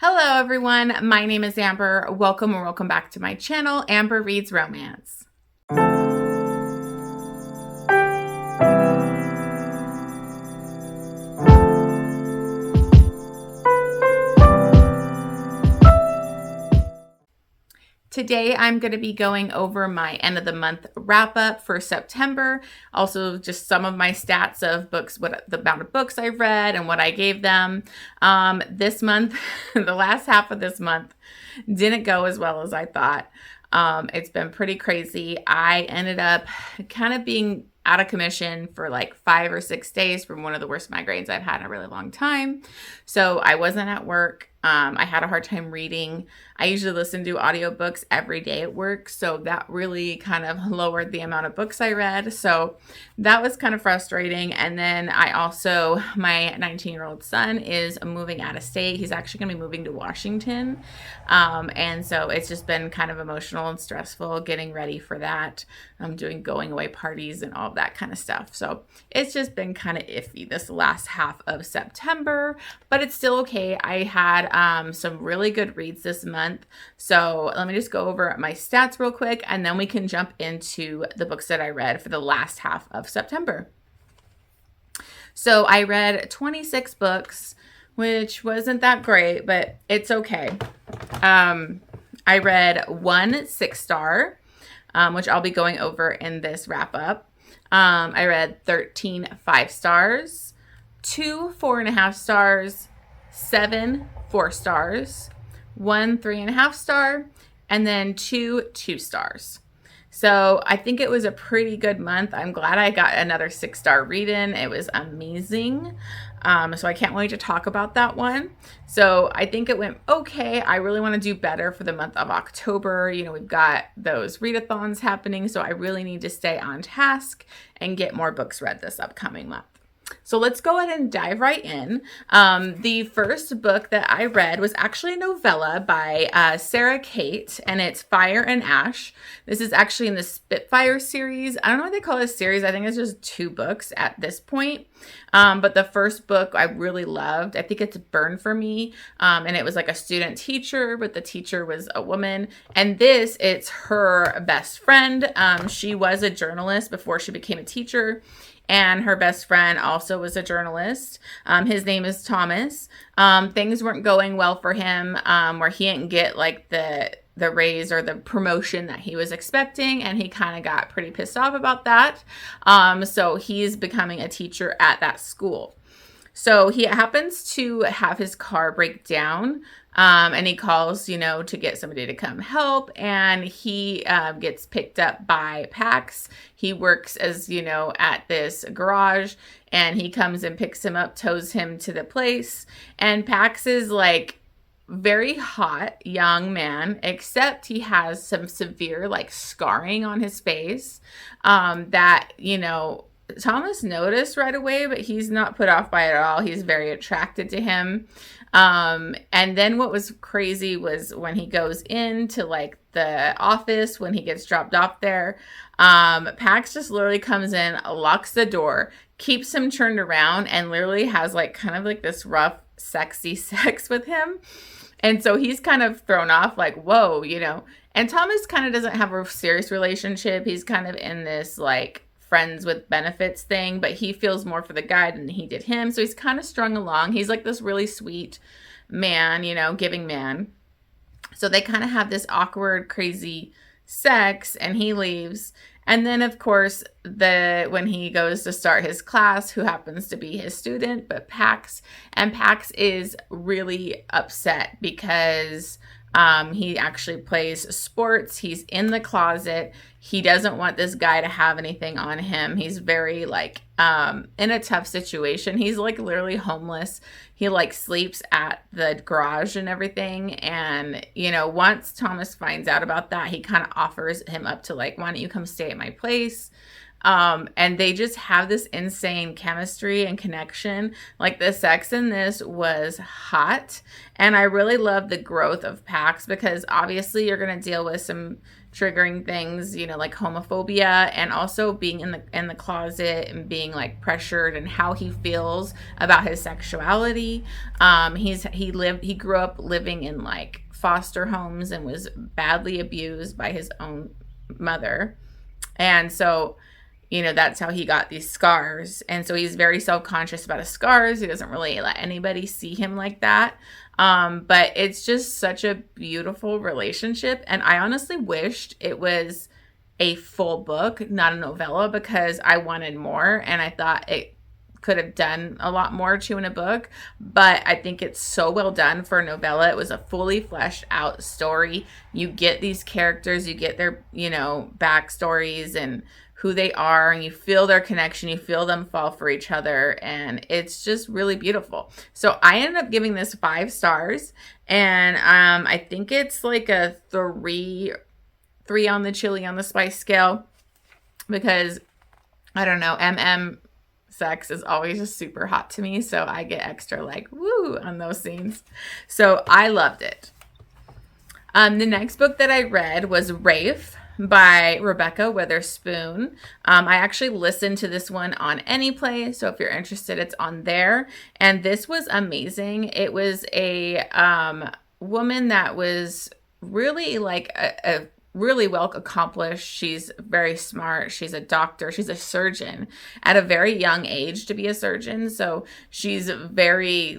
Hello everyone, my name is Amber. Welcome or welcome back to my channel, Amber Reads Romance. Today I'm going to be going over my end of the month wrap up for September. Also just some of my stats of books, what the amount of books I've read and what I gave them. This month, the last half of this month didn't go as well as I thought. It's been pretty crazy. I ended up kind of being out of commission for like 5 or 6 days from one of the worst migraines I've had in a really long time. So I wasn't at work. I had a hard time reading. I usually listen to audiobooks every day at work, so that really kind of lowered the amount of books I read. So that was kind of frustrating. And then my 19-year-old son is moving out of state. He's actually going to be moving to Washington. And so it's just been kind of emotional and stressful getting ready for that. I'm doing going away parties and all of that kind of stuff. So it's just been kind of iffy this last half of September, but it's still okay. I had some really good reads this month. So let me just go over my stats real quick, and then we can jump into the books that I read for the last half of September. So I read 26 books, which wasn't that great, but it's okay. I read 1 6-star, which I'll be going over in this wrap up. I read 13 5-stars, 2 4.5 stars, 7 4 stars, 1 3.5 star, and then 2 2 stars. So I think it was a pretty good month. I'm glad I got another 6-star read in. It was amazing. So I can't wait to talk about that one. So I think it went okay. I really want to do better for the month of October. You know, we've got those readathons happening, so I really need to stay on task and get more books read this upcoming month. So let's go ahead and dive right in. The first book that I read was actually a novella by Sara, Cate, and it's Fire and Ash. This is actually in the Spitfire series. I don't know what they call this series. I think it's just 2 books at this point. But the first book I really loved. I think it's Burn for Me. And it was like a student teacher, but the teacher was a woman. And it's her best friend. She was a journalist before she became a teacher. And her best friend also was a journalist. His name is Thomas. Things weren't going well for him, where he didn't get like the raise or the promotion that he was expecting, and he kind of got pretty pissed off about that. So he's becoming a teacher at that school. So he happens to have his car break down, and he calls, to get somebody to come help, and he gets picked up by Pax. He works as, at this garage, and he comes and picks him up, tows him to the place, and Pax is like very hot young man, except he has some severe like scarring on his face that, Thomas noticed right away, but he's not put off by it at all. He's very attracted to him. And then what was crazy was when he goes into like the office, when he gets dropped off there, Pax just literally comes in, locks the door, keeps him turned around, and literally has like kind of like this rough, sexy sex with him. And so he's kind of thrown off like, whoa, and Thomas kind of doesn't have a serious relationship. He's kind of in this like friends with benefits thing, but he feels more for the guy than he did him. So he's kind of strung along. He's like this really sweet man, giving man. So they kind of have this awkward, crazy sex, and he leaves. And then, of course, when he goes to start his class, who happens to be his student, but Pax is really upset because he actually plays sports. He's in the closet. He doesn't want this guy to have anything on him. He's very like in a tough situation. He's like literally homeless. He like sleeps at the garage and everything. And, once Thomas finds out about that, he kind of offers him up to like, why don't you come stay at my place? And they just have this insane chemistry and connection. Like the sex in this was hot. And I really love the growth of Pax because obviously you're going to deal with some triggering things, you know, like homophobia and also being in the closet and being like pressured and how he feels about his sexuality. He grew up living in like foster homes and was badly abused by his own mother. And so, you know, that's how he got these scars. And so he's very self-conscious about his scars. He doesn't really let anybody see him like that. But it's just such a beautiful relationship. And I honestly wished it was a full book, not a novella, because I wanted more. And I thought it could have done a lot more to in a book, but I think it's so well done for a novella. It was a fully fleshed out story. You get these characters, you get their, you know, backstories and who they are, and you feel their connection, you feel them fall for each other, and it's just really beautiful. So I ended up giving this 5 stars, and I think it's like a 3 on the chili on the spice scale, because I don't know, sex is always just super hot to me, so I get extra like woo on those scenes. So I loved it. The next book that I read was Rafe by Rebekah Witherspoon. I actually listened to this one on Anyplay, so if you're interested, it's on there. And this was amazing. It was a woman that was really like a really well accomplished. She's very smart. She's a doctor. She's a surgeon at a very young age to be a surgeon. So she's very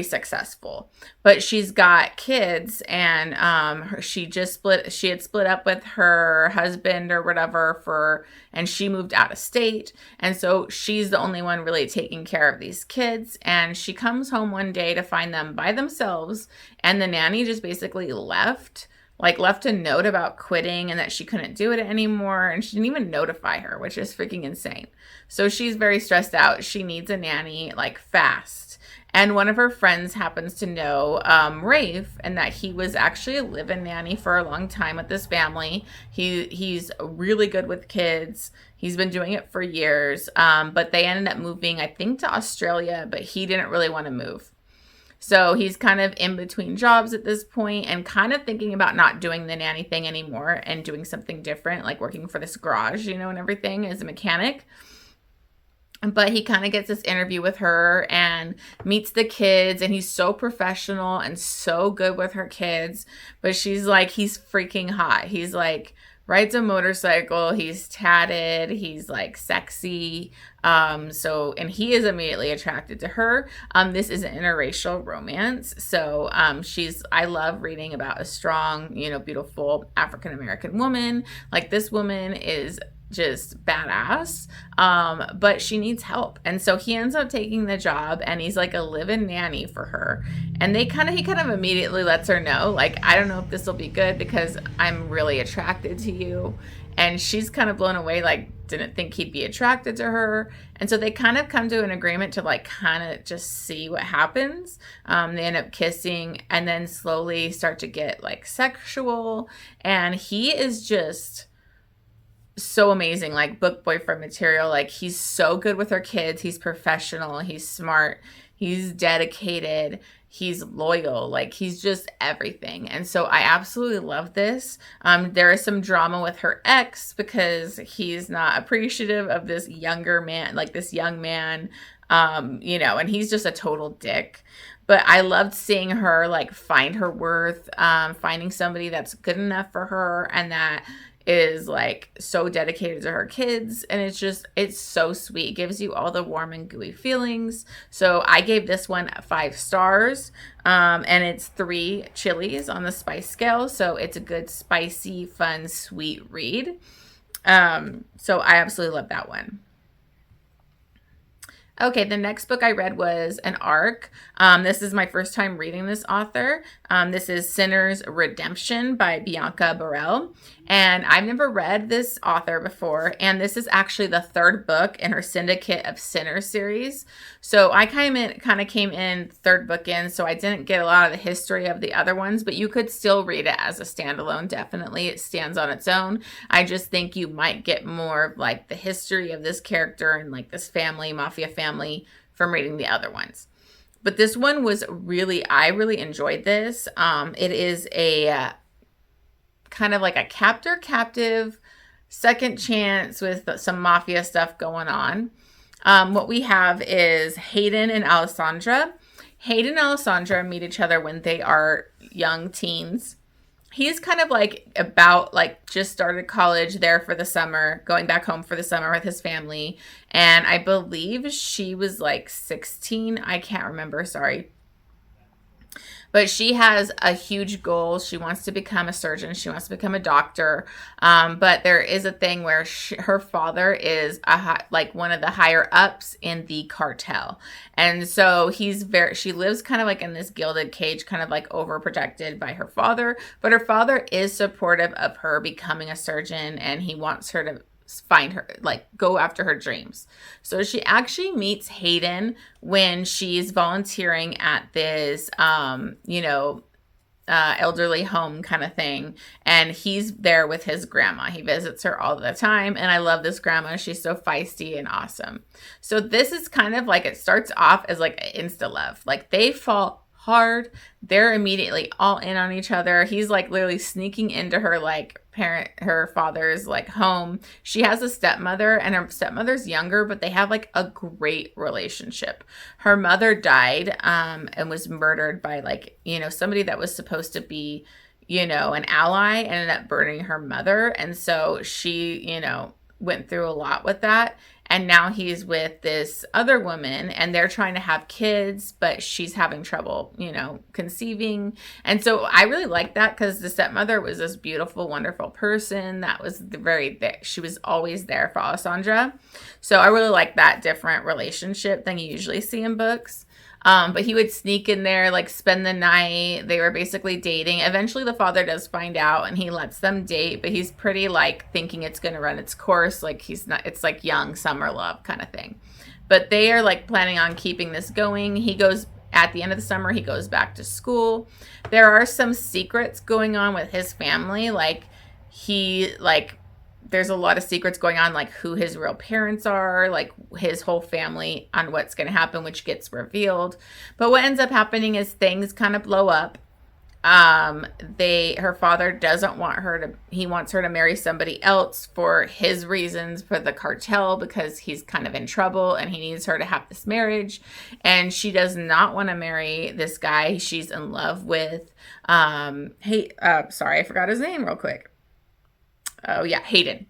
successful, but she's got kids, and she had split up with her husband or whatever and she moved out of state. And so she's the only one really taking care of these kids. And she comes home one day to find them by themselves. And the nanny just basically left a note about quitting and that she couldn't do it anymore. And she didn't even notify her, which is freaking insane. So she's very stressed out. She needs a nanny like fast. And one of her friends happens to know Rafe, and that he was actually a live-in nanny for a long time with this family. He's really good with kids. He's been doing it for years. But they ended up moving, I think, to Australia, but he didn't really want to move. So he's kind of in between jobs at this point and kind of thinking about not doing the nanny thing anymore and doing something different, like working for this garage, you know, and everything as a mechanic. But he kind of gets this interview with her and meets the kids, and he's so professional and so good with her kids. But she's like, he's freaking hot. He's like, rides a motorcycle, he's tatted, he's like sexy. And he is immediately attracted to her. This is an interracial romance. So I love reading about a strong, you know, beautiful African-American woman. Like, this woman is just badass, but she needs help. And so he ends up taking the job, and he's like a live-in nanny for her. And he kind of immediately lets her know, like, I don't know if this will be good because I'm really attracted to you. And she's kind of blown away, like, didn't think he'd be attracted to her. And so they kind of come to an agreement to like kind of just see what happens. They end up kissing and then slowly start to get like sexual. And he is just so amazing, like book boyfriend material. Like, he's so good with her kids. He's professional. He's smart. He's dedicated. He's loyal. Like, he's just everything. And so I absolutely love this. There is some drama with her ex because he's not appreciative of this younger man, like this young man, you know, and he's just a total dick. But I loved seeing her like find her worth, finding somebody that's good enough for her and that is like so dedicated to her kids. And it's so sweet. It gives you all the warm and gooey feelings. So I gave this one 5 stars, and it's 3 chilies on the spice scale. So it's a good, spicy, fun, sweet read. So I absolutely love that one. Okay, the next book I read was an arc. This is my first time reading this author. This is Sinner's Redemption by Bianca Borell. And I've never read this author before. And this is actually the third book in her Syndicate of Sinners series. So I kind of came in third book in, so I didn't get a lot of the history of the other ones, but you could still read it as a standalone. Definitely, it stands on its own. I just think you might get more of like the history of this character and like this family, mafia family, from reading the other ones. But this one was I really enjoyed this. It is a kind of like a captive second chance with some mafia stuff going on. What we have is Hayden and Alessandra. Hayden and Alessandra meet each other when they are young teens. He's kind of like just started college there for the summer, going back home for the summer with his family. And I believe she was like 16. I can't remember. Sorry. But she has a huge goal. She wants to become a surgeon. She wants to become a doctor. But there is a thing where her father is one of the higher ups in the cartel. And so she lives kind of like in this gilded cage, kind of like overprotected by her father. But her father is supportive of her becoming a surgeon, and he wants her to find her, like, go after her dreams. So she actually meets Hayden when she's volunteering at this elderly home kind of thing, and he's there with his grandma. He visits her all the time, and I love this grandma. She's so feisty and awesome. So this is kind of like, it starts off as like an insta love. Like, they fall hard. They're immediately all in on each other. He's like literally sneaking into her her father's like home. She has a stepmother, and her stepmother's younger, but they have like a great relationship. Her mother died and was murdered by somebody that was supposed to be an ally, and ended up burning her mother. And so she went through a lot with that. And now he's with this other woman, and they're trying to have kids, but she's having trouble, conceiving. And so I really like that, because the stepmother was this beautiful, wonderful person that was she was always there for Alessandra. So I really like that different relationship than you usually see in books. But he would sneak in there, like spend the night. They were basically dating. Eventually the father does find out, and he lets them date, but he's pretty like thinking it's going to run its course. Like, he's not, it's like young summer love kind of thing. But they are like planning on keeping this going. At the end of the summer, he goes back to school. There are some secrets going on with his family. There's a lot of secrets going on, like who his real parents are, like his whole family, on what's going to happen, which gets revealed. But what ends up happening is things kind of blow up. Her father doesn't want he wants her to marry somebody else for his reasons, for the cartel, because he's kind of in trouble and he needs her to have this marriage. And she does not want to marry this guy she's in love with. Sorry, I forgot his name real quick. Oh yeah, Hayden.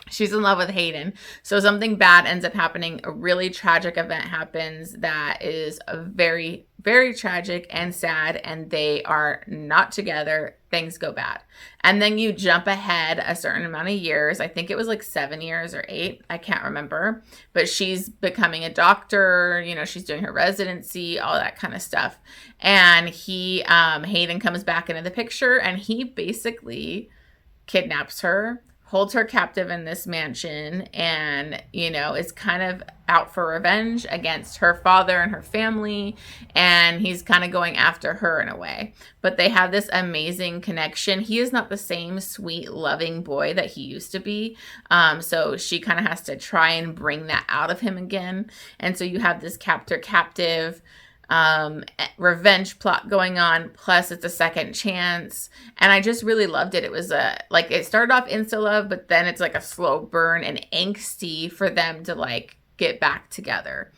She's in love with Hayden. So something bad ends up happening. A really tragic event happens that is a very, very tragic and sad, and they are not together. Things go bad. And then you jump ahead a certain amount of years. I think it was like 7 years or 8. I can't remember. But she's becoming a doctor. She's doing her residency, all that kind of stuff. And Hayden comes back into the picture, and he basically kidnaps her, holds her captive in this mansion, and is kind of out for revenge against her father and her family, and he's kind of going after her in a way. But they have this amazing connection. He is not the same sweet, loving boy that he used to be, so she kind of has to try and bring that out of him again. And so you have this captive revenge plot going on, plus it's a second chance, and I just really loved it. It was it started off insta love, but then it's like a slow burn and angsty for them to like get back together.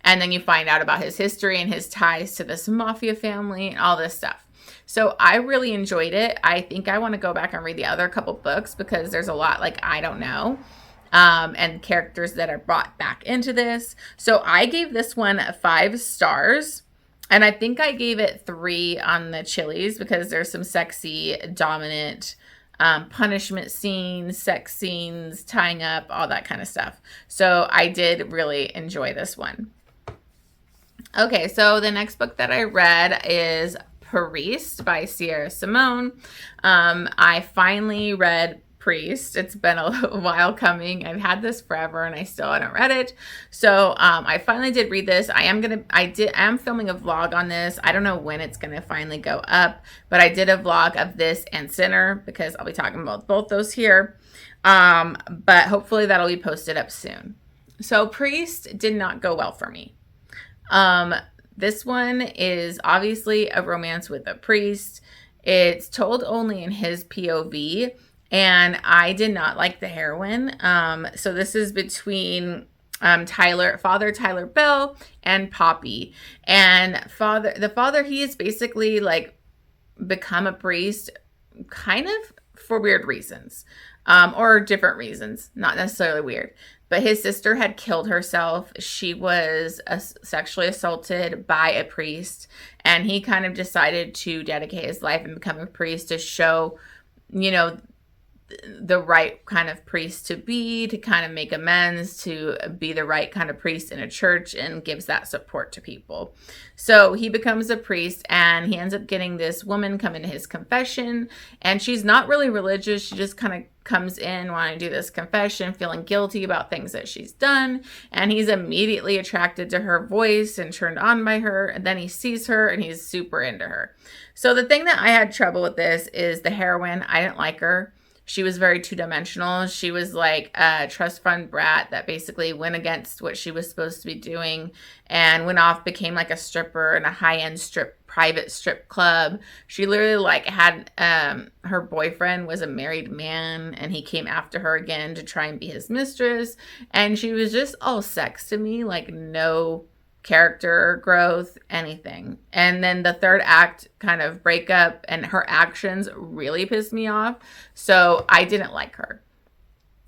And then you find out about his history and his ties to this mafia family and all this stuff. So I really enjoyed it. I think I want to go back and read the other couple books, because there's a lot I don't know. And characters that are brought back into this. So I gave this one 5 stars, and I think I gave it 3 on the chilies, because there's some sexy, dominant punishment scenes, sex scenes, tying up, all that kind of stuff. So I did really enjoy this one. Okay, so the next book that I read is Priest by Simone. I finally read Priest. It's been a while coming. I've had this forever and I still haven't read it. So I finally did read this. I am filming a vlog on this. I don't know when it's gonna finally go up, but I did a vlog of this and Sinner because I'll be talking about both those here. But hopefully that'll be posted up soon. So Priest did not go well for me. This one is obviously a romance with a priest. It's told only in his POV, and I did not like the heroine. So this is between Father Tyler Bell and Poppy. And the father, he is basically like become a priest kind of for weird reasons, or different reasons, not necessarily weird. But his sister had killed herself. She was sexually assaulted by a priest, and he kind of decided to dedicate his life and become a priest to show, the right kind of priest to be, to kind of make amends, to be the right kind of priest in a church, and gives that support to people. So he becomes a priest, and he ends up getting this woman come into his confession, and she's not really religious. She just kind of comes in wanting to do this confession, feeling guilty about things that she's done, and he's immediately attracted to her voice and turned on by her, and then he sees her and he's super into her. So the thing that I had trouble with this is the heroine. I didn't like her. She was very two-dimensional. She was like a trust fund brat that basically went against what she was supposed to be doing and went off, became like a stripper in a high-end private strip club. She literally like had, her boyfriend was a married man, and he came after her again to try and be his mistress. And she was just all sex to me, like no character growth, anything. And then the third act kind of breakup, and her actions really pissed me off. So I didn't like her.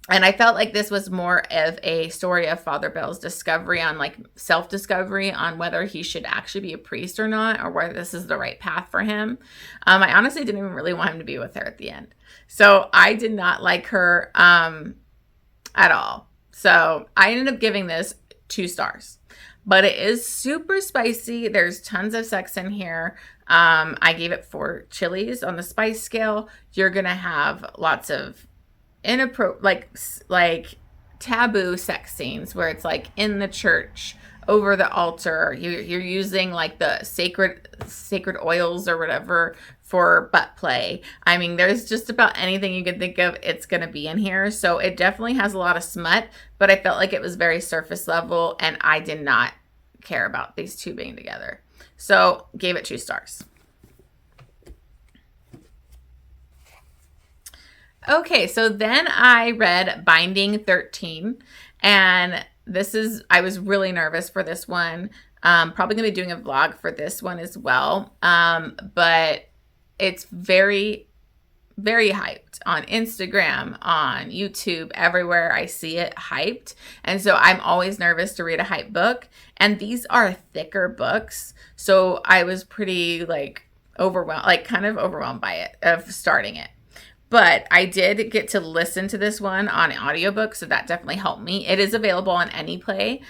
And I felt like this was more of a story of Father Bell's discovery on like self-discovery on whether he should actually be a priest or not, or whether this is the right path for him. I honestly didn't even really want him to be with her at the end. So I did not like her at all. So I ended up giving this 2 stars. But it is super spicy. There's tons of sex in here. I gave it 4 chilies on the spice scale. You're going to have lots of inappropriate, like taboo sex scenes where it's like in the church, over the altar. You're using like the sacred oils or whatever for butt play. I mean, there's just about anything you can think of, it's going to be in here. So it definitely has a lot of smut, but I felt like it was very surface level, and I did not care about these two being together. So gave it 2 stars. Okay, so then I read Binding 13, and I was really nervous for this one. Probably going to be doing a vlog for this one as well. But it's very, very hyped on Instagram, on YouTube, everywhere I see it hyped. And so I'm always nervous to read a hype book. And these are thicker books. So I was pretty kind of overwhelmed by it, of starting it. But I did get to listen to this one on audiobook, so that definitely helped me. It is available on AnyPlay.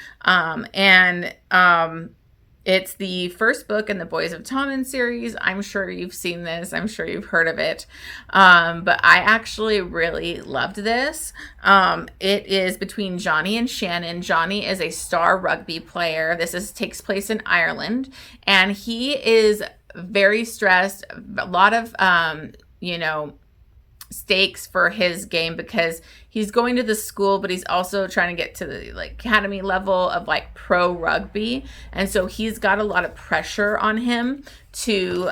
It's the first book in the Boys of Tommen series. I'm sure you've seen this. I'm sure you've heard of it. But I actually really loved this. It is between Johnny and Shannon. Johnny is a star rugby player. Takes place in Ireland. And he is very stressed. A lot of, stakes for his game because he's going to the school, but he's also trying to get to the academy level of pro rugby. And so he's got a lot of pressure on him to,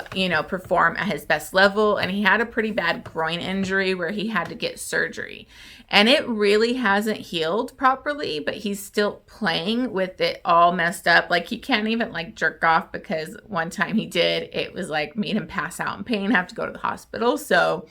perform at his best level. And he had a pretty bad groin injury where he had to get surgery. And it really hasn't healed properly, but he's still playing with it all messed up. He can't even jerk off because one time he did, it was made him pass out in pain, have to go to the hospital. So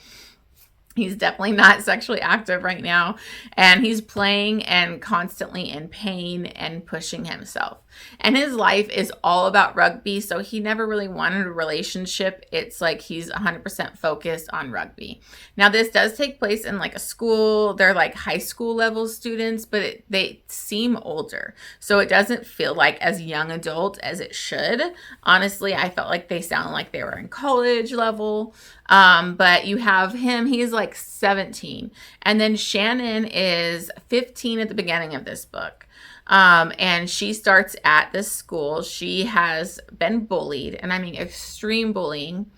he's definitely not sexually active right now, and he's playing and constantly in pain and pushing himself. And his life is all about rugby, so he never really wanted a relationship. It's like he's 100% focused on rugby. Now, this does take place in like a school. They're like high school level students, but they seem older. So it doesn't feel like as young adult as it should. Honestly, I felt like they sound like they were in college level. But you have him, he's like 17. And then Shannon is 15 at the beginning of this book. And she starts at this school. She has been bullied, and I mean extreme bullying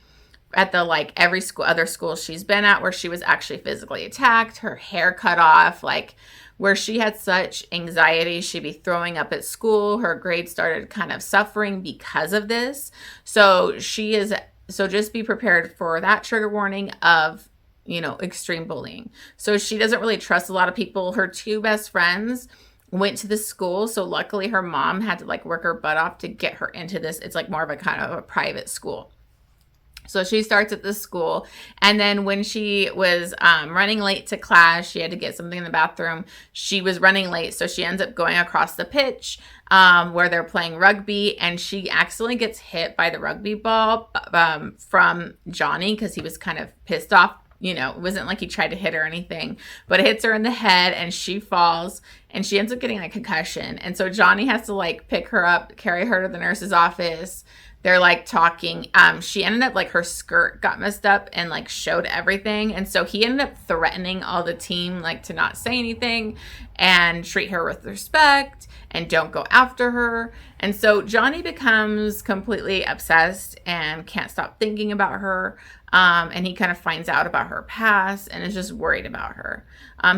at the like every school, other school she's been at, where she was actually physically attacked, her hair cut off, like where she had such anxiety, she'd be throwing up at school. Her grades started kind of suffering because of this. So just be prepared for that trigger warning of, extreme bullying. So she doesn't really trust a lot of people. Her two best friends went to the school, so luckily her mom had to like work her butt off to get her into this. It's like more of a kind of a private school. So she starts at this school, and then when she was running late to class, she had to get something in the bathroom. She was running late, so she ends up going across the pitch where they're playing rugby, and she accidentally gets hit by the rugby ball from Johnny because he was kind of pissed off. It wasn't like he tried to hit her or anything, but it hits her in the head and she falls and she ends up getting a concussion. And so Johnny has to like pick her up, carry her to the nurse's office. They're like talking. She ended up like her skirt got messed up and like showed everything. And so he ended up threatening all the team like to not say anything and treat her with respect and don't go after her. And so Johnny becomes completely obsessed and can't stop thinking about her. And he kind of finds out about her past and is just worried about her.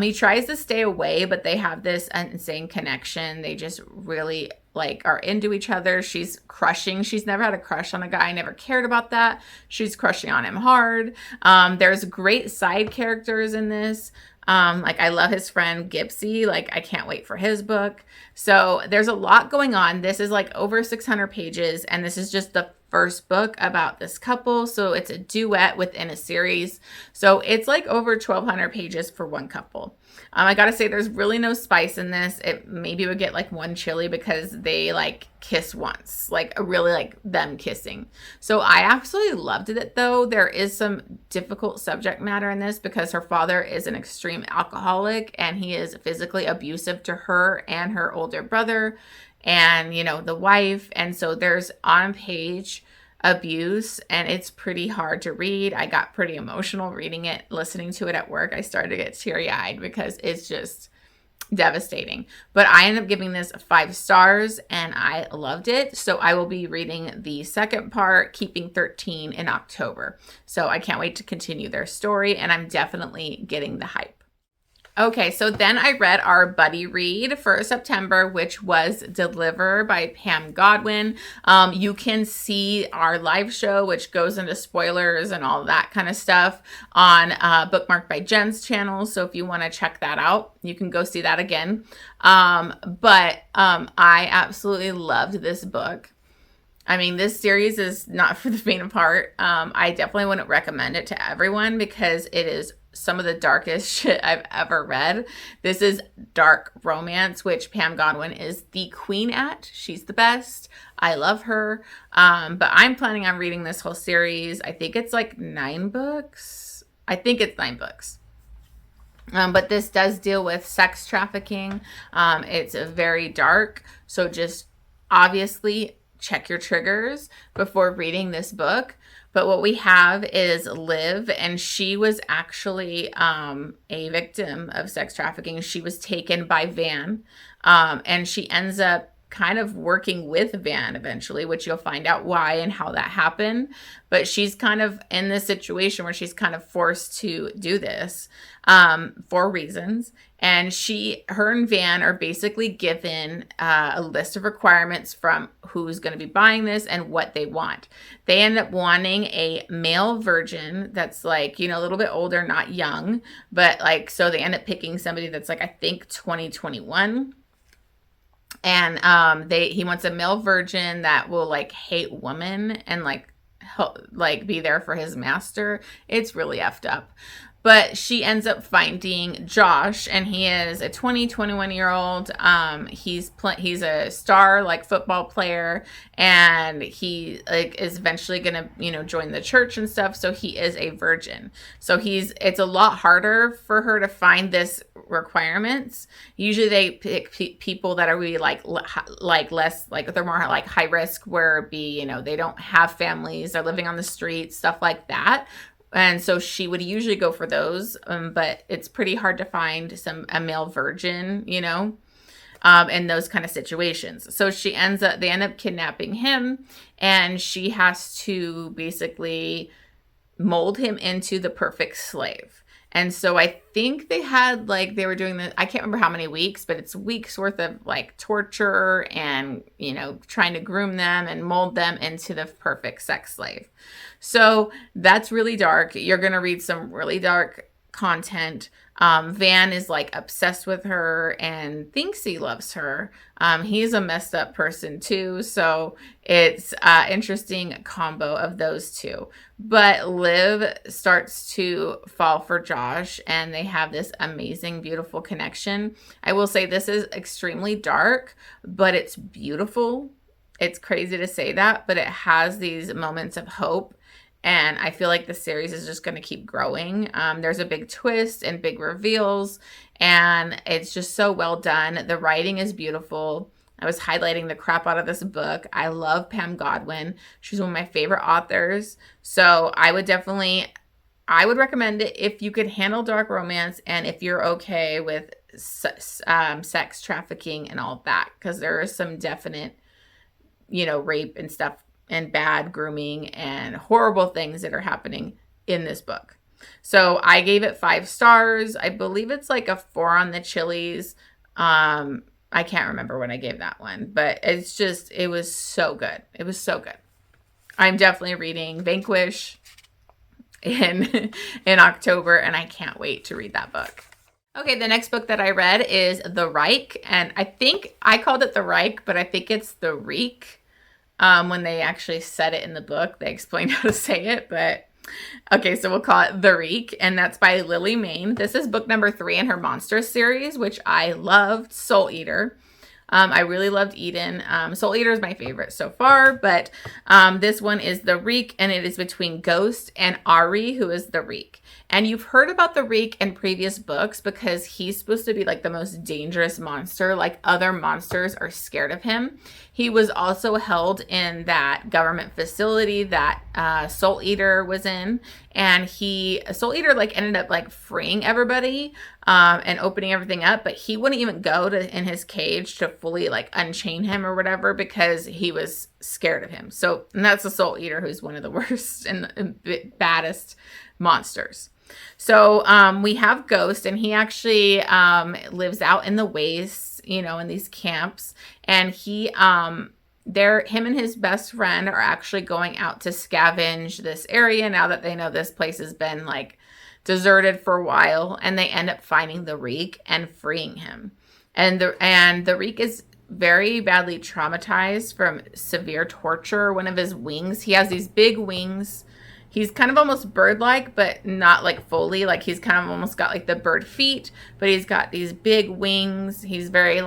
He tries to stay away, but they have this insane connection. They just really like are into each other. She's crushing. She's never had a crush on a guy. Never cared about that. She's crushing on him hard. There's great side characters in this. Like I love his friend Gipsy. Like I can't wait for his book. So there's a lot going on. This is like over 600 pages, and this is just the first book about this couple. So it's a duet within a series. So it's like over 1,200 pages for one couple. I gotta say, there's really no spice in this. It maybe would get like one chili because they like kiss once, like really like them kissing. So I absolutely loved it though. There is some difficult subject matter in this because her father is an extreme alcoholic and he is physically abusive to her and her older brother and, the wife. And so there's on page abuse and it's pretty hard to read. I got pretty emotional reading it, listening to it at work. I started to get teary-eyed because it's just devastating. But I ended up giving this 5 stars and I loved it. So I will be reading the second part, Keeping 13, in October. So I can't wait to continue their story and I'm definitely getting the hype. Okay, so then I read our buddy read for September, which was Deliver by Pam Godwin. You can see our live show, which goes into spoilers and all that kind of stuff on Bookmarked by Jen's channel. So if you want to check that out, you can go see that again. But I absolutely loved this book. I mean, this series is not for the faint of heart. I definitely wouldn't recommend it to everyone because it is some of the darkest shit I've ever read. This is dark romance, which Pam Godwin is the queen at. She's the best. I love her. But I'm planning on reading this whole series. I think it's like 9 books. But this does deal with sex trafficking. It's very dark. So just obviously check your triggers before reading this book. But what we have is Liv, and she was actually a victim of sex trafficking. She was taken by Van, and she ends up kind of working with Van eventually, which you'll find out why and how that happened. But she's kind of in this situation where she's kind of forced to do this for reasons. And her and Van are basically given a list of requirements from who's going to be buying this and what they want. They end up wanting a male virgin that's like, a little bit older, not young, but like, so they end up picking somebody that's like, I think 2021. And he wants a male virgin that will like hate women and like be there for his master. It's really effed up. But she ends up finding Josh, and he is a 21-year-old. He's a star like football player, and he like is eventually gonna join the church and stuff. So he is a virgin. So it's a lot harder for her to find this requirements. Usually they pick people that are really like less like they're more like high risk, where they don't have families, they're living on the streets, stuff like that. And so she would usually go for those, but it's pretty hard to find a male virgin, in those kind of situations. So they end up kidnapping him, and she has to basically mold him into the perfect slave. And so I think they were doing I can't remember how many weeks, but it's weeks worth of like torture and, trying to groom them and mold them into the perfect sex slave. So that's really dark. You're going to read some really dark content. Van is like obsessed with her and thinks he loves her. He's a messed up person too. So it's an interesting combo of those two. But Liv starts to fall for Josh, and they have this amazing, beautiful connection. I will say this is extremely dark, but it's beautiful. It's crazy to say that, but it has these moments of hope. And I feel like the series is just going to keep growing. There's a big twist and big reveals, and it's just so well done. The writing is beautiful. I was highlighting the crap out of this book. I love Pam Godwin. She's one of my favorite authors. So I would recommend it if you could handle dark romance and if you're okay with sex trafficking and all that, because there is some definite, rape and stuff and bad grooming and horrible things that are happening in this book. So I gave it 5 stars. I believe it's like a 4 on the Chili's. I can't remember when I gave that one, but it was so good. It was so good. I'm definitely reading Vanquish in October, and I can't wait to read that book. Okay, the next book that I read is The Rycke, and I think I called it The Rycke, but I think it's The Reek. When they actually said it in the book, they explained how to say it, but okay, so we'll call it The Reek, and that's by Mayne. This is book number 3 in her Monsters series, which I loved. Soul Eater. I really loved Eden. Soul Eater is my favorite so far, but this one is The Reek, and it is between Ghost and Ari, who is the Reek. And you've heard about the Reek in previous books because he's supposed to be like the most dangerous monster. Like other monsters are scared of him. He was also held in that government facility that Soul Eater was in. And Soul Eater ended up freeing everybody and opening everything up. But he wouldn't even go in his cage to fully unchain him or whatever because he was scared of him. So, and that's the Soul Eater, who's one of the worst and baddest monsters. So we have Ghost, and he actually lives out in the wastes, in these camps. And him and his best friend are actually going out to scavenge this area now that they know this place has been deserted for a while. And they end up finding the Reek and freeing him. And the Reek is very badly traumatized from severe torture. One of his wings, he has these big wings. He's kind of almost bird-like, but not fully. He's kind of almost got the bird feet, but he's got these big wings. He's very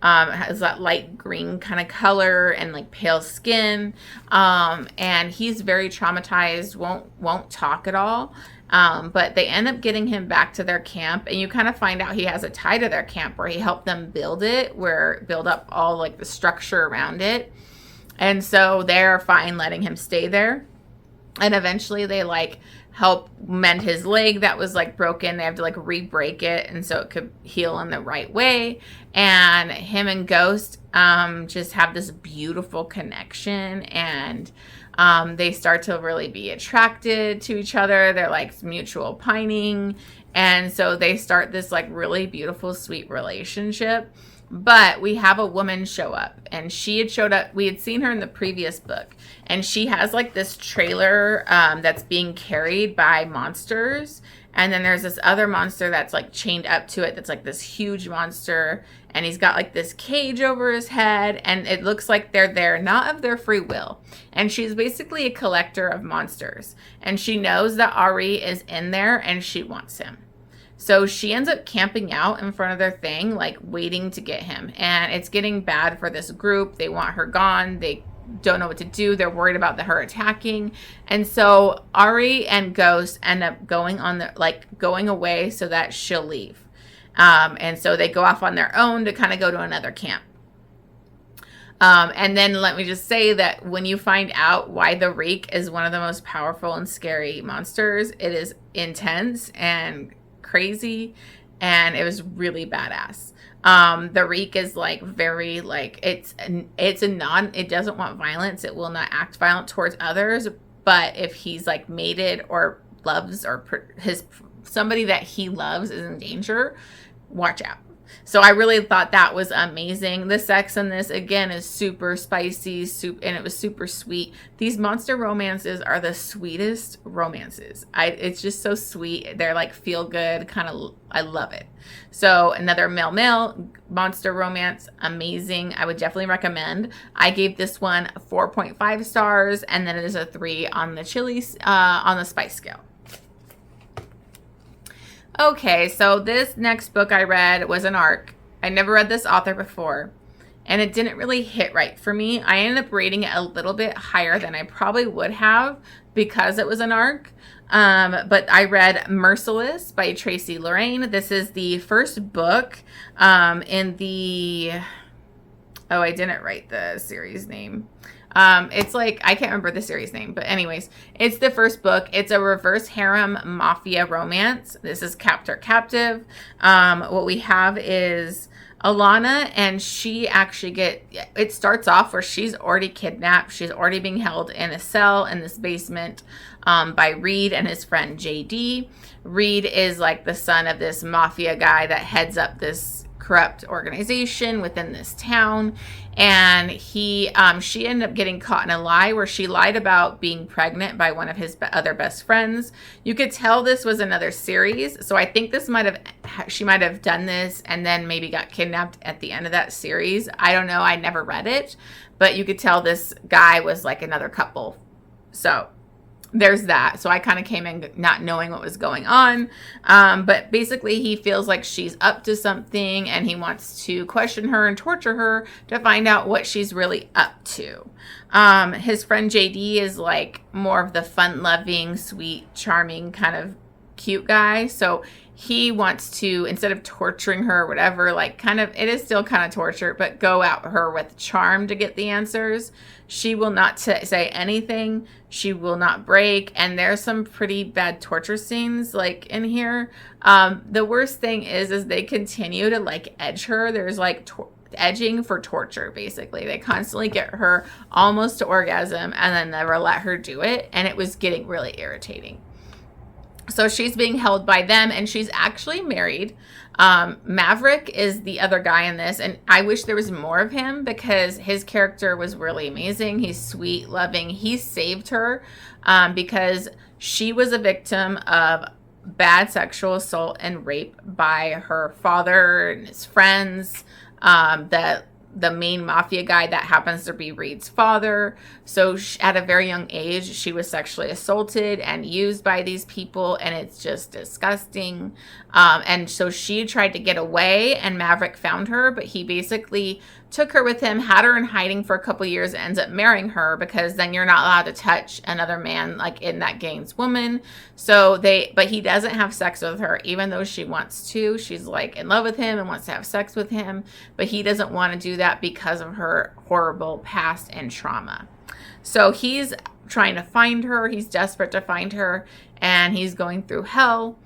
has that light green kind of color and pale skin. And he's very traumatized, won't talk at all. But they end up getting him back to their camp, and you kind of find out he has a tie to their camp where he helped them build up all the structure around it. And so they're fine letting him stay there. And eventually they help mend his leg that was broken. They have to re-break it, and so it could heal in the right way. And him and Ghost just have this beautiful connection, and they start to really be attracted to each other. They're mutual pining, and so they start this really beautiful, sweet relationship. But we have a woman show up, and she had showed up. We had seen her in the previous book, and she has this trailer that's being carried by monsters, And then there's this other monster that's like chained up to it. That's like this huge monster. And he's got like this cage over his head. And it looks like they're there, not of their free will. And she's basically a collector of monsters. And she knows that Ari is in there and she wants him. So she ends up camping out in front of their thing, like waiting to get him. And it's getting bad for this group. They want her gone. They don't know what to do. They're worried about her attacking. And so Ari and Ghost end up going away so that she'll leave. And so they go off on their own to kind of go to another camp. And then let me just say that when you find out why the Reich is one of the most powerful and scary monsters, it is intense and crazy, and it was really badass. The Reich is like very like it doesn't want violence. It will not act violent towards others, but if he's like mated or loves or somebody that he loves is in danger, watch out. So I really thought that was amazing. The sex in this, again, is super spicy, and it was super sweet. These monster romances are the sweetest romances. It's just so sweet. They're like feel good, kind of, I love it. So another male monster romance, amazing. I would definitely recommend. I gave this one 4.5 stars, and then it is a 3 on the on the spice scale. Okay, so this next book I read was an ARC. I never read this author before, and it didn't really hit right for me. I ended up rating it a little bit higher than I probably would have because it was an ARC. But I read Merciless by Tracy Lorraine. This is the first book in the... Oh, I didn't write the series name. It's like, I can't remember the series name, but anyways, it's the first book. It's a reverse harem mafia romance. This is Captor Captive. What we have is Alana, and she actually it starts off where she's already kidnapped. She's already being held in a cell in this basement by Reed and his friend JD. Reed is like the son of this mafia guy that heads up this corrupt organization within this town, and she ended up getting caught in a lie where she lied about being pregnant by one of his other best friends. You could tell this was another series, so I think she might have done this and then maybe got kidnapped at the end of that series. I don't know, I never read it, but you could tell this guy was like another couple. So there's that. So I kind of came in not knowing what was going on. But basically he feels like she's up to something, and he wants to question her and torture her to find out what she's really up to. His friend JD is like more of the fun-loving, sweet, charming kind of cute guy. So he wants to, instead of torturing her or whatever, like kind of, it is still kind of torture, but go at her with charm to get the answers. She will not say anything. She will not break. And there's some pretty bad torture scenes like in here. The worst thing is they continue to like edge her. There's like edging for torture, basically. They constantly get her almost to orgasm and then never let her do it. And it was getting really irritating. So she's being held by them, and she's actually married. Maverick is the other guy in this, and I wish there was more of him because his character was really amazing. He's sweet, loving. He saved her because she was a victim of bad sexual assault and rape by her father and his friends, the main mafia guy that happens to be Reed's father. So at a very young age, she was sexually assaulted and used by these people, and it's just disgusting. And so she tried to get away, and Maverick found her, but he basically took her with him, had her in hiding for a couple years, and ends up marrying her because then you're not allowed to touch another man like in that gang's woman. But he doesn't have sex with her, even though she wants to. She's like in love with him and wants to have sex with him, but he doesn't want to do that because of her horrible past and trauma. So he's trying to find her. He's desperate to find her, and he's going through hell.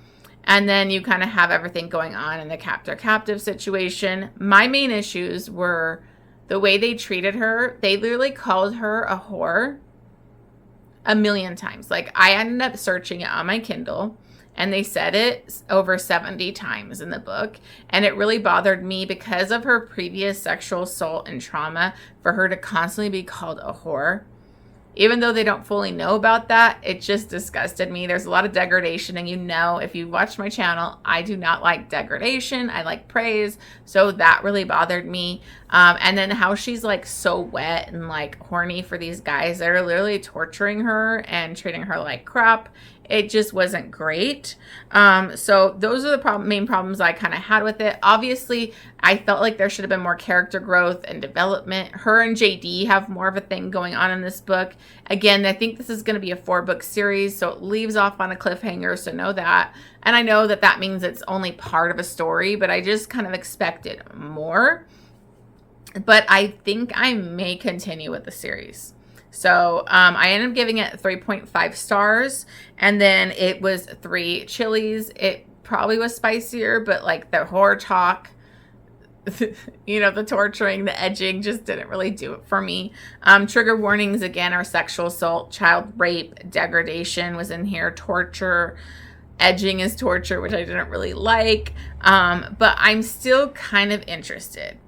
And then you kind of have everything going on in the captor-captive situation. My main issues were the way they treated her. They literally called her a whore a million times. Like, I ended up searching it on my Kindle, and they said it over 70 times in the book. And it really bothered me because of her previous sexual assault and trauma. For her to constantly be called a whore, even though they don't fully know about that, it just disgusted me. There's a lot of degradation, and if you watch my channel, I do not like degradation. I like praise. So that really bothered me. And then how she's like so wet and like horny for these guys that are literally torturing her and treating her like crap. It just wasn't great. So those are the main problems I kind of had with it. Obviously, I felt like there should have been more character growth and development. Her and JD have more of a thing going on in this book. Again, I think this is going to be a 4-book series, so it leaves off on a cliffhanger, so know that. And I know that that means it's only part of a story, but I just kind of expected more. But I think I may continue with the series. So I ended up giving it 3.5 stars, and then it was 3 chilies. It probably was spicier, but like the horror talk, the torturing, the edging just didn't really do it for me. Trigger warnings, again, are sexual assault, child rape, degradation was in here, torture. Edging is torture, which I didn't really like, but I'm still kind of interested.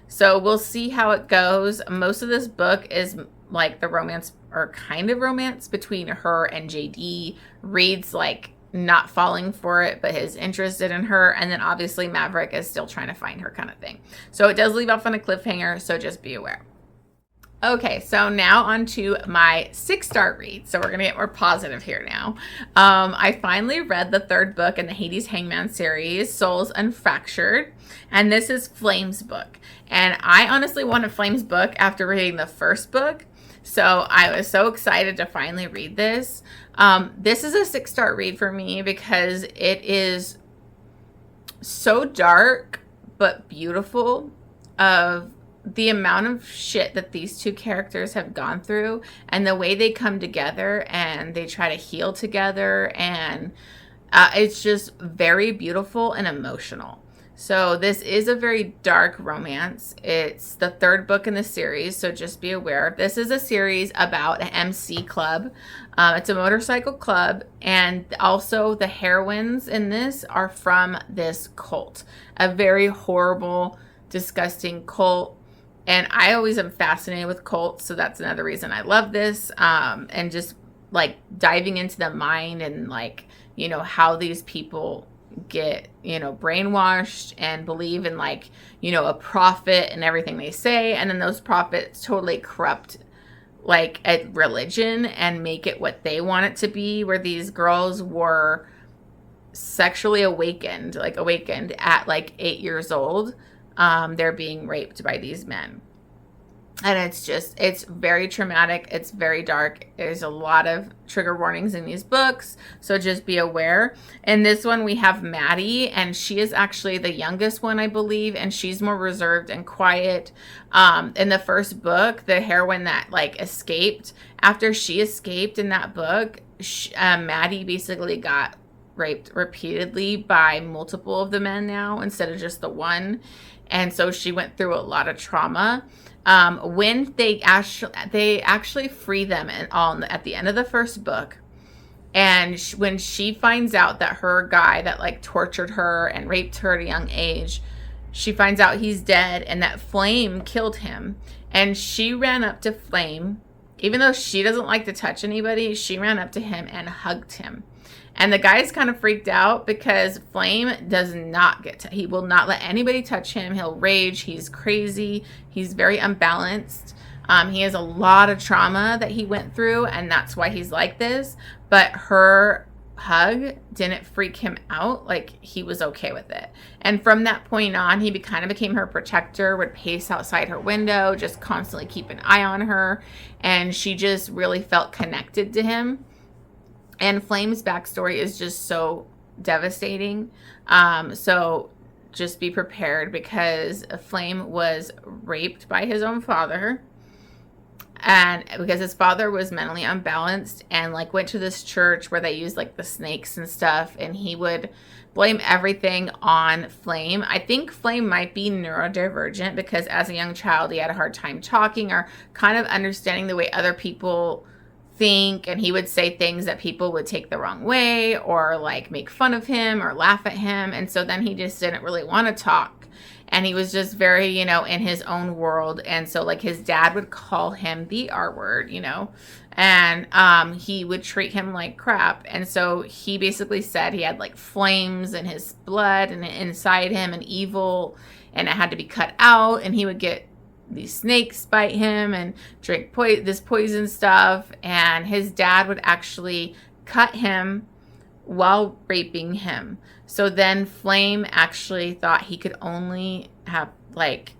So we'll see how it goes. Most of this book is like the romance, or kind of romance, between her and JD. Reed's like not falling for it, but is interested in her. And then obviously Maverick is still trying to find her, kind of thing. So it does leave off on a cliffhanger, so just be aware. Okay, so now on to my 6-star read. So we're going to get more positive here now. I finally read the 3rd book in the Hades Hangman series, Souls Unfractured. And this is Flame's book. And I honestly wanted Flame's book after reading the 1st book. So I was so excited to finally read this. This is a 6-star read for me because it is so dark but beautiful, of the amount of shit that these two characters have gone through and the way they come together and they try to heal together. And it's just very beautiful and emotional. So this is a very dark romance. It's the 3rd book in the series, so just be aware. This is a series about an MC club. It's a motorcycle club, and also the heroines in this are from this cult. A very horrible, disgusting cult. And I always am fascinated with cults, so that's another reason I love this. And just like diving into the mind and like, how these people get, brainwashed and believe in like, a prophet and everything they say. And then those prophets totally corrupt like a religion and make it what they want it to be, where these girls were sexually awakened at like 8 years old. They're being raped by these men. And it's very traumatic. It's very dark. There's a lot of trigger warnings in these books, so just be aware. In this one, we have Maddie, and she is actually the youngest one, I believe, and she's more reserved and quiet. In the 1st book, the heroine that like escaped, after she escaped in that book, Maddie basically got raped repeatedly by multiple of the men now instead of just the one. And so she went through a lot of trauma. When they actually free them at the end of the 1st book, and when she finds out that her guy that like tortured her and raped her at a young age, she finds out he's dead and that Flame killed him. And she ran up to Flame, even though she doesn't like to touch anybody, she ran up to him and hugged him. And the guy's kind of freaked out because Flame does not he will not let anybody touch him. He'll rage. He's crazy. He's very unbalanced. He has a lot of trauma that he went through, and that's why he's like this. But her hug didn't freak him out. Like, he was okay with it. And from that point on, he kind of became her protector, would pace outside her window, just constantly keep an eye on her. And she just really felt connected to him. And Flame's backstory is just so devastating. So just be prepared, because Flame was raped by his own father. And because his father was mentally unbalanced and like went to this church where they used like the snakes and stuff, and he would blame everything on Flame. I think Flame might be neurodivergent, because as a young child he had a hard time talking or kind of understanding the way other people think, and he would say things that people would take the wrong way or like make fun of him or laugh at him. And so then he just didn't really want to talk. and he was just very, in his own world. And so like his dad would call him the R word, and he would treat him like crap. And so he basically said he had like flames in his blood and inside him and evil, and it had to be cut out, and he would get these snakes bite him and drink this poison stuff, and his dad would actually cut him while raping him. So then Flame actually thought he could only have like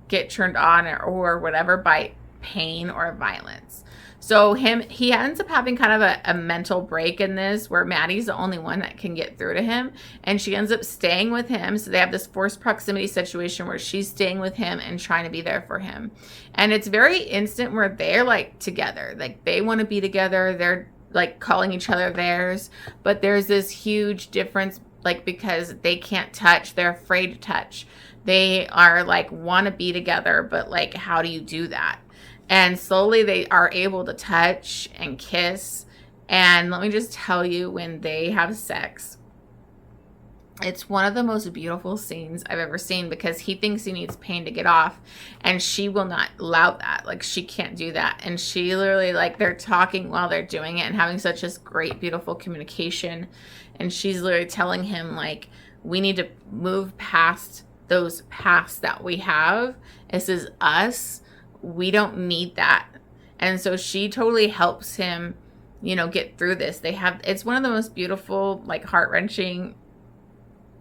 get turned on or whatever by pain or violence. So he ends up having kind of a mental break in this, where Maddie's the only one that can get through to him, and she ends up staying with him. So they have this forced proximity situation where she's staying with him and trying to be there for him. And it's very instant where they're like together, like they want to be together. They're like calling each other theirs, but there's this huge difference, like because they can't touch, they're afraid to touch. They are like want to be together, but like how do you do that? And slowly they are able to touch and kiss. And let me just tell you, when they have sex, it's one of the most beautiful scenes I've ever seen, because he thinks he needs pain to get off, and she will not allow that. Like, she can't do that. And she literally, like, they're talking while they're doing it and having such this great, beautiful communication. And she's literally telling him, like, we need to move past those pasts that we have. This is us. We don't need that. And so she totally helps him, get through this. It's one of the most beautiful, like, heart-wrenching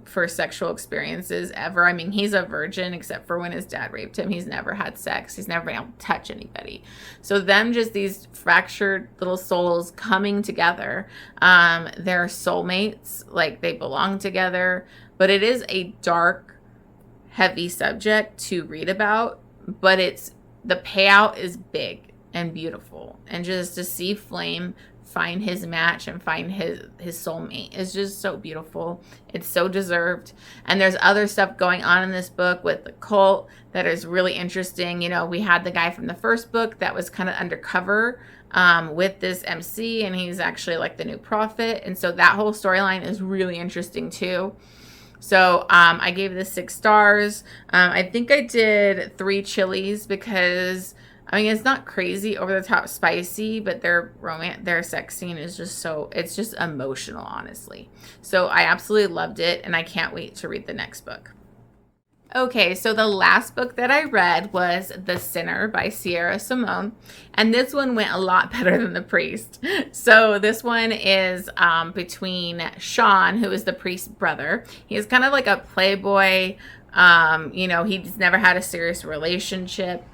first sexual experiences ever. I mean, he's a virgin except for when his dad raped him. He's never had sex. He's never been able to touch anybody. So them, just these fractured little souls coming together. They're soulmates, like they belong together. But it is a dark, heavy subject to read about. But the payout is big and beautiful. And just to see Flame find his match and find his soulmate is just so beautiful. It's so deserved. And there's other stuff going on in this book with the cult that is really interesting. We had the guy from the first book that was kind of undercover with this MC, and he's actually like the new prophet. And so that whole storyline is really interesting too. So I gave this 6 stars. I think I did 3 chilies because, I mean, it's not crazy over the top spicy, but their sex scene is it's just emotional, honestly. So I absolutely loved it, and I can't wait to read the next book. Okay, so the last book that I read was The Sinner by Simone, and this one went a lot better than The Priest. So this one is between Sean, who is the priest's brother. He's kind of like a playboy. He's never had a serious relationship.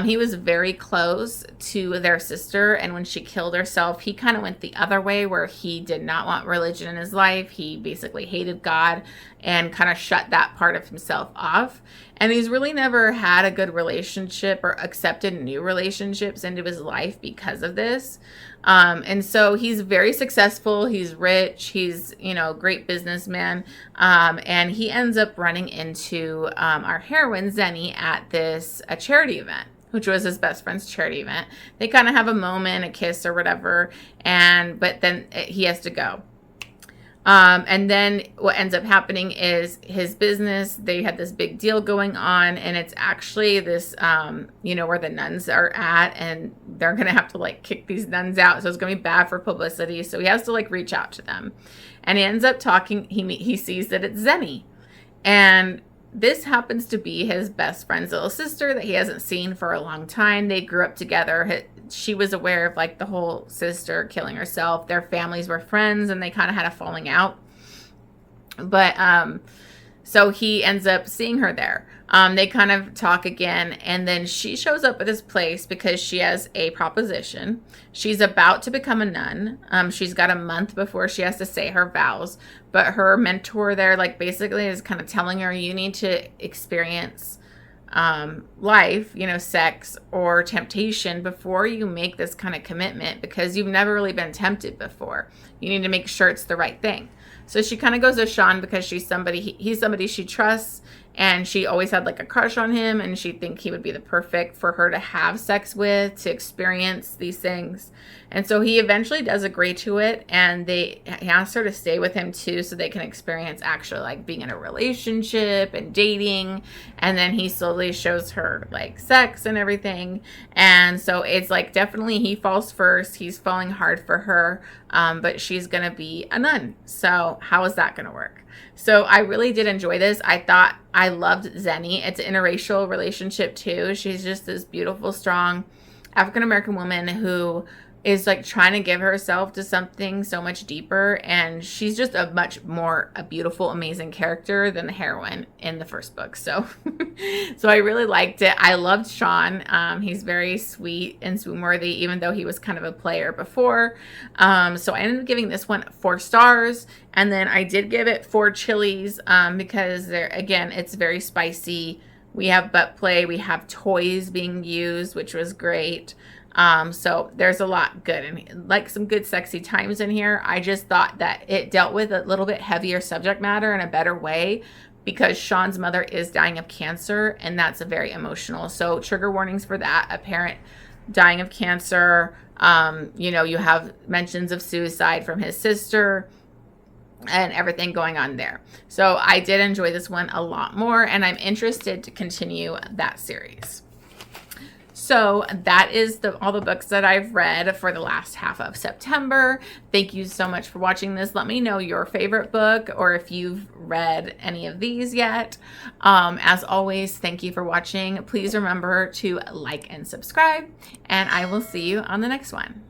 He was very close to their sister, and when she killed herself, he kind of went the other way, where he did not want religion in his life. He basically hated God and kind of shut that part of himself off. And he's really never had a good relationship or accepted new relationships into his life because of this. And so he's very successful. He's rich. He's, a great businessman. And he ends up running into our heroine, Zenny, at a charity event, which was his best friend's charity event. They kind of have a moment, a kiss or whatever. But then he has to go. And then what ends up happening is his business, they had this big deal going on, and it's actually this, where the nuns are at, and they're going to have to like kick these nuns out. So it's going to be bad for publicity. So he has to like reach out to them, and he ends up talking. He sees that it's Zenny, and this happens to be his best friend's little sister that he hasn't seen for a long time. They grew up together. She was aware of like the whole sister killing herself. Their families were friends, and they kind of had a falling out. But so he ends up seeing her there. They kind of talk again, and then she shows up at his place because she has a proposition. She's about to become a nun. She's got a month before she has to say her vows, but her mentor there, like, basically is kind of telling her, you need to experience life, sex or temptation before you make this kind of commitment, because you've never really been tempted before. You need to make sure it's the right thing. So she kind of goes to Sean because he's somebody she trusts, and she always had like a crush on him, and she'd think he would be the perfect for her to have sex with, to experience these things. And so he eventually does agree to it, and he asks her to stay with him too, so they can experience actually like being in a relationship and dating. And then he slowly shows her like sex and everything. And so it's like definitely he falls first. He's falling hard for her, but she's gonna be a nun. So how is that gonna work? So I really did enjoy this. I loved Zenny. It's an interracial relationship too. She's just this beautiful, strong African-American woman who is like trying to give herself to something so much deeper, and she's just a beautiful, amazing character than the heroine in the first book. So so I really liked it. I loved Sean. He's very sweet and swoon-worthy, even though he was kind of a player before. So I ended up giving this one 4 stars, and then I did give it 4 chilies because again, it's very spicy. We have butt play, we have toys being used, which was great. So there's a lot good, and like some good sexy times in here. I just thought that it dealt with a little bit heavier subject matter in a better way, because Sean's mother is dying of cancer, and that's a very emotional. So trigger warnings for that. A parent dying of cancer. You have mentions of suicide from his sister and everything going on there. So I did enjoy this one a lot more, and I'm interested to continue that series. So that is all the books that I've read for the last half of September. Thank you so much for watching this. Let me know your favorite book, or if you've read any of these yet. As always, thank you for watching. Please remember to like and subscribe, and I will see you on the next one.